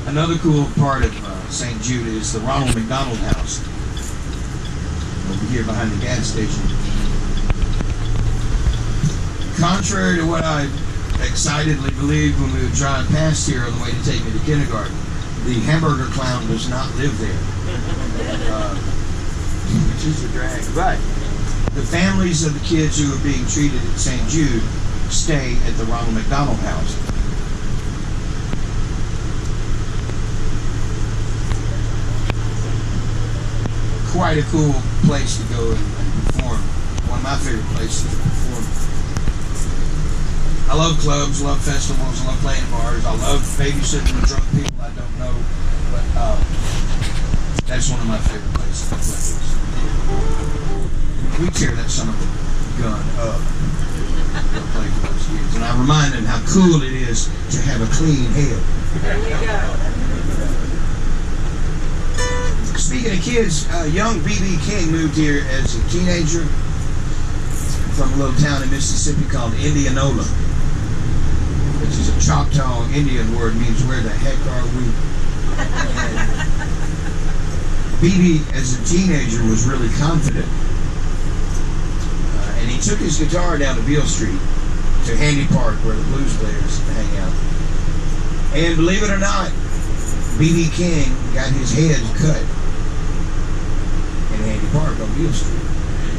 Another cool part of St. Jude is the Ronald McDonald House over here behind the gas station. Contrary to what I excitedly believed when we would drive past here on the way to take me to kindergarten, the hamburger clown does not live there, which is a drag. But the families of the kids who are being treated at St. Jude stay at the Ronald McDonald House. Quite a cool place to go and perform. One of my favorite places to perform. I love clubs, love festivals, I love playing bars, I love babysitting drunk people I don't know, but that's one of my favorite places to play. We tear that son of a gun up to play for those kids, and I remind them how cool it is to have a clean head. There you go. Speaking of kids, young B.B. King moved here as a teenager from a little town in Mississippi called Indianola, which is a Choctaw Indian word, means where the heck are we? B.B. as a teenager was really confident, and he took his guitar down to Beale Street to Handy Park where the blues players hang out. And believe it or not, B.B. King got his head cut in Handy Park on Beale Street.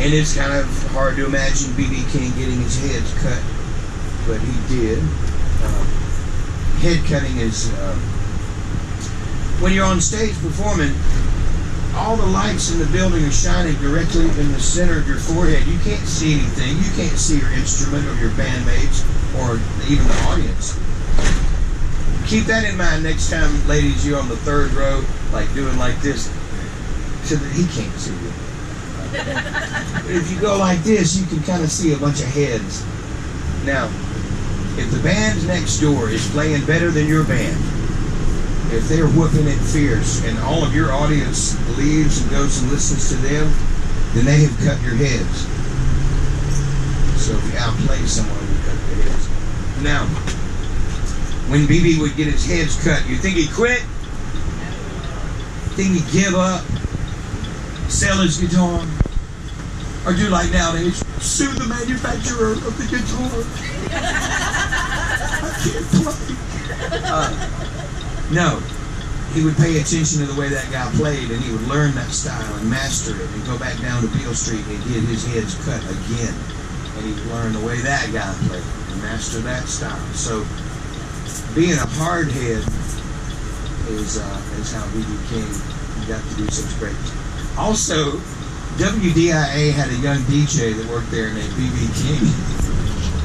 And it's kind of hard to imagine B.B. King getting his head cut, but he did. Head cutting is when you're on stage performing, all the lights in the building are shining directly in the center of your forehead. You can't see anything. You can't see your instrument or your bandmates or even the audience. Keep that in mind next time, ladies, you're on the third row, like doing like this, so that he can't see you. If you go like this, you can kind of see a bunch of heads. Now, if the band next door is playing better than your band, if they're whooping it fierce and all of your audience leaves and goes and listens to them, then they have cut your heads. So if you outplay someone, you cut their heads. Now, when B.B. would get his heads cut, you think he'd quit? Think he'd give up? Sell his guitar? Or do like nowadays, sue the manufacturer of the guitar? I can't play. No, he would pay attention to the way that guy played, and he would learn that style and master it, and go back down to Beale Street and get his heads cut again. And he'd learn the way that guy played and master that style. So being a hard head is how B.B. King got to do such great. Also, WDIA had a young DJ that worked there named B.B. King.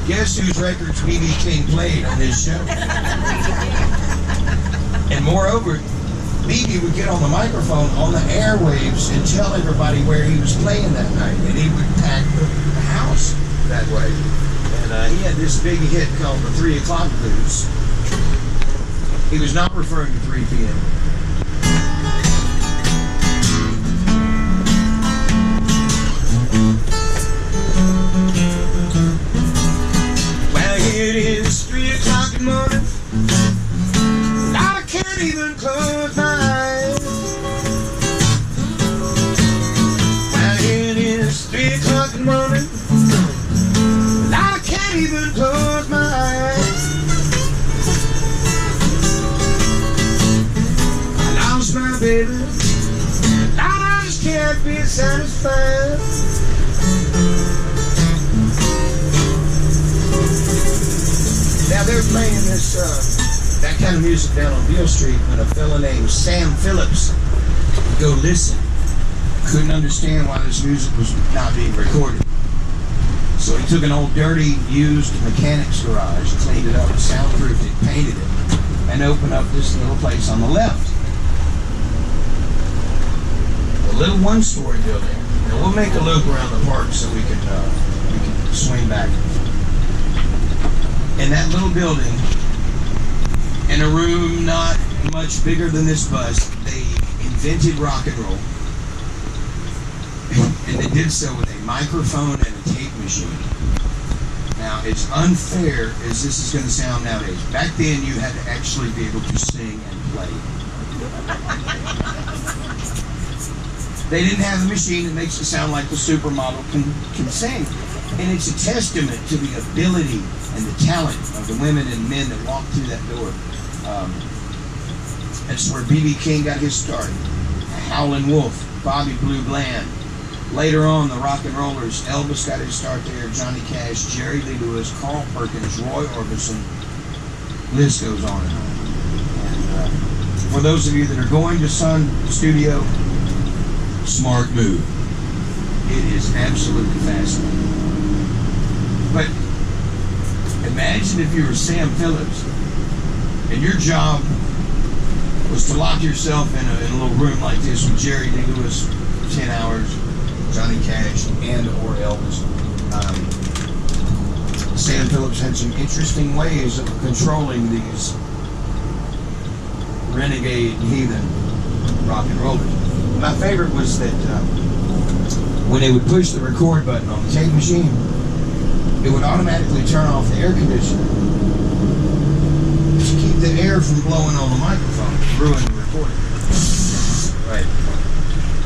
Guess whose records B.B. King played on his show? And moreover, B.B. would get on the microphone on the airwaves and tell everybody where he was playing that night, and he would pack the house that way. And he had this big hit called the 3 O'Clock Blues. He was not referring to 3 p.m. It is 3 o'clock in the morning, and I can't even close my eyes. Well, it is 3 o'clock in the morning, and I can't even close my eyes. I lost my baby, and I just can't be satisfied. Now they're playing this, that kind of music down on Beale Street when a fella named Sam Phillips would go listen. Couldn't understand why this music was not being recorded. So he took an old dirty, used mechanic's garage, cleaned it up, soundproofed it, painted it, and opened up this little place on the left. A little one-story building. And we'll make a loop around the park so we can swing back. In that little building, in a room not much bigger than this bus, they invented rock and roll. And they did so with a microphone and a tape machine. Now, as unfair as this is going to sound nowadays, back then you had to actually be able to sing and play. They didn't have the machine that makes it sound like the supermodel can sing. And it's a testament to the ability and the talent of the women and men that walk through that door. That's where B.B. King got his start. Howlin' Wolf, Bobby Blue Bland. Later on, the rock and rollers, Elvis got his start there, Johnny Cash, Jerry Lee Lewis, Carl Perkins, Roy Orbison. List goes on and on. And for those of you that are going to Sun Studio, smart move. It is absolutely fascinating. But imagine if you were Sam Phillips and your job was to lock yourself in a little room like this with Jerry Lee Lewis, 10 hours, Johnny Cash, and or Elvis. Sam Phillips had some interesting ways of controlling these renegade heathen rock and rollers. My favorite was that when they would push the record button on the tape machine, it would automatically turn off the air conditioner to keep the air from blowing on the microphone, ruin the recording. Right.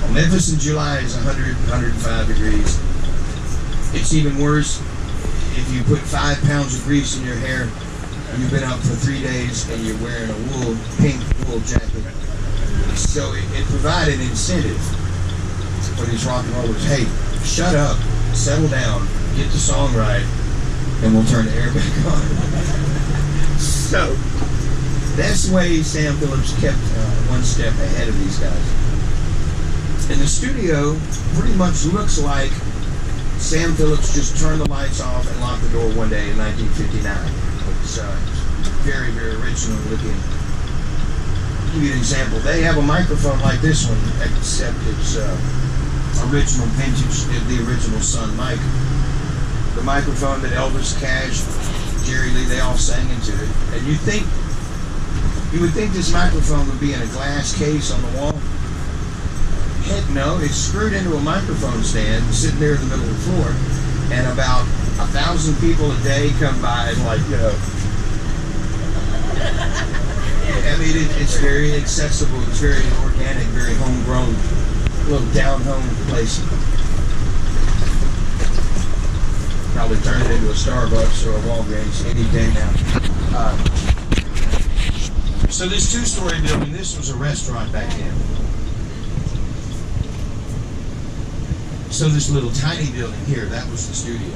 Well, Memphis in July is 100, 105 degrees. It's even worse if you put 5 pounds of grease in your hair and you've been out for 3 days and you're wearing a pink wool jacket. So it provided incentive for these rock and rollers. Hey, shut up, settle down, get the song right, and we'll turn the air back on. So that's the way Sam Phillips kept one step ahead of these guys. And the studio pretty much looks like Sam Phillips just turned the lights off and locked the door one day in 1959. It's very, very original looking. I'll give you an example. They have a microphone like this one, except it's original vintage, the original Sun mic. The microphone that Elvis, Cash, Jerry Lee, they all sang into it. And you would think this microphone would be in a glass case on the wall. Heck no, it's screwed into a microphone stand sitting there in the middle of the floor. And about 1,000 people a day come by and I mean, it's very accessible, it's very organic, very homegrown, little down-home place. Probably turn it into a Starbucks or a Walgreens any day now. So this two-story building, this was a restaurant back then. So this little tiny building here, that was the studio.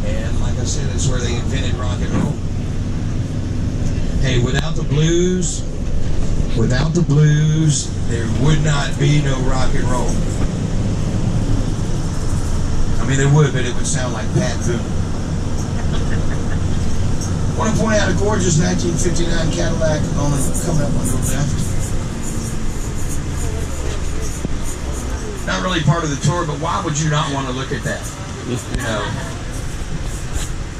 And like I said, that's where they invented rock and roll. Hey, without the blues, there would not be no rock and roll. I mean, there would, but it would sound like Pat Boone. I want to point out a gorgeous 1959 Cadillac coming up on your left. Not really part of the tour, but why would you not want to look at that? You know,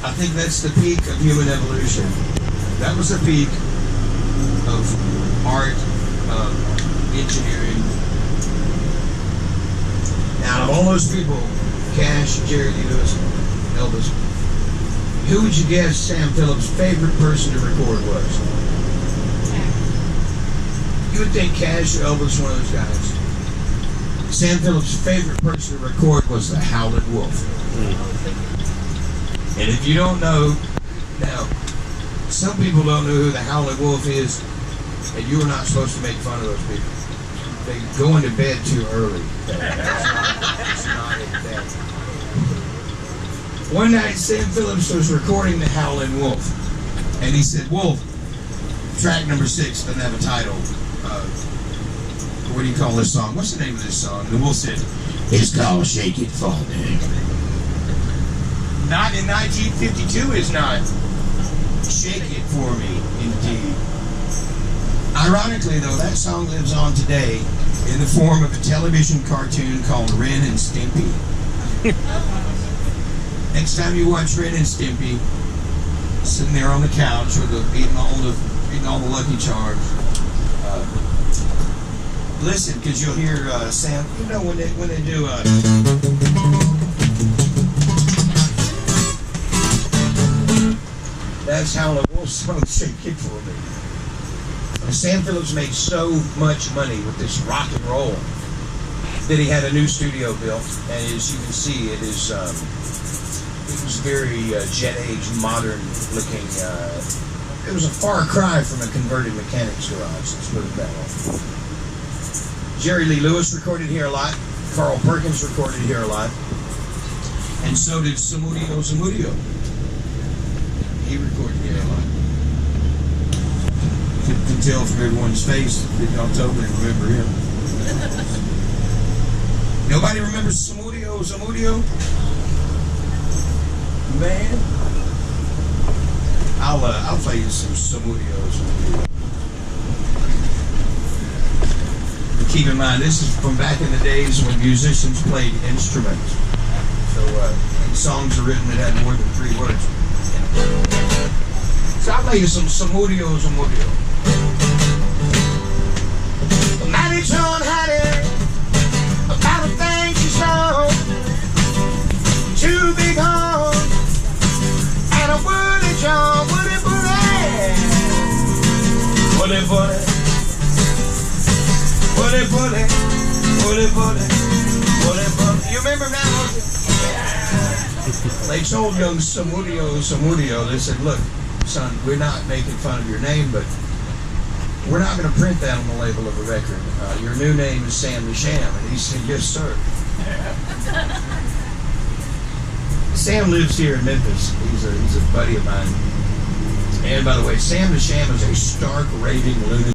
I think that's the peak of human evolution. That was the peak of art, of engineering. Now, of all those people, Cash, Jerry Lee Lewis, Elvis, who would you guess Sam Phillips' favorite person to record was? You would think Cash or Elvis, one of those guys. Sam Phillips' favorite person to record was the Howlin' Wolf. And if you don't know, now, some people don't know who the Howlin' Wolf is, and you are not supposed to make fun of those people. They go into bed too early. It's not in bed. One night, Sam Phillips was recording the Howlin' Wolf, and he said, "Wolf, track number 6 doesn't have a title. What do you call this song? What's the name of this song?" The Wolf said, "It's called Shake It Fall Down." Not in 1952 is not. Shake It For Me, indeed. Ironically, though, that song lives on today in the form of a television cartoon called Ren and Stimpy. Next time you watch Ren and Stimpy, sitting there on the couch with eating all the Lucky Charms, listen, because you'll hear Sam. You know when they do. That's how the world song shake it for me. Sam Phillips made so much money with this rock and roll that he had a new studio built, and as you can see, it is it was very jet age, modern looking. It was a far cry from a converted mechanic's garage. Let's put it that way. Jerry Lee Lewis recorded here a lot. Carl Perkins recorded here a lot, and so did Samudio Samudio. He recorded here a lot. You can tell from everyone's face that y'all totally remember him. Nobody remembers Samudio Samudio? Man, I'll play you some Samudio Samudio. Keep in mind, this is from back in the days when musicians played instruments. So songs are written that had more than 3 words. So I'll play you some Samudio Samudio. Mighty John had it about a thing she saw. 2 big horns and a woolly jaw, woolly woolly, woolly woolly, woolly woolly, woolly woolly, woolly woolly. You remember that, don't you? They told young Samudio Samudio, they said, look, son, we're not making fun of your name, but we're not going to print that on the label of a record. Your new name is Sam the Sham. And he said, yes, sir. Sam lives here in Memphis. He's a buddy of mine. And by the way, Sam the Sham is a stark raving lunatic.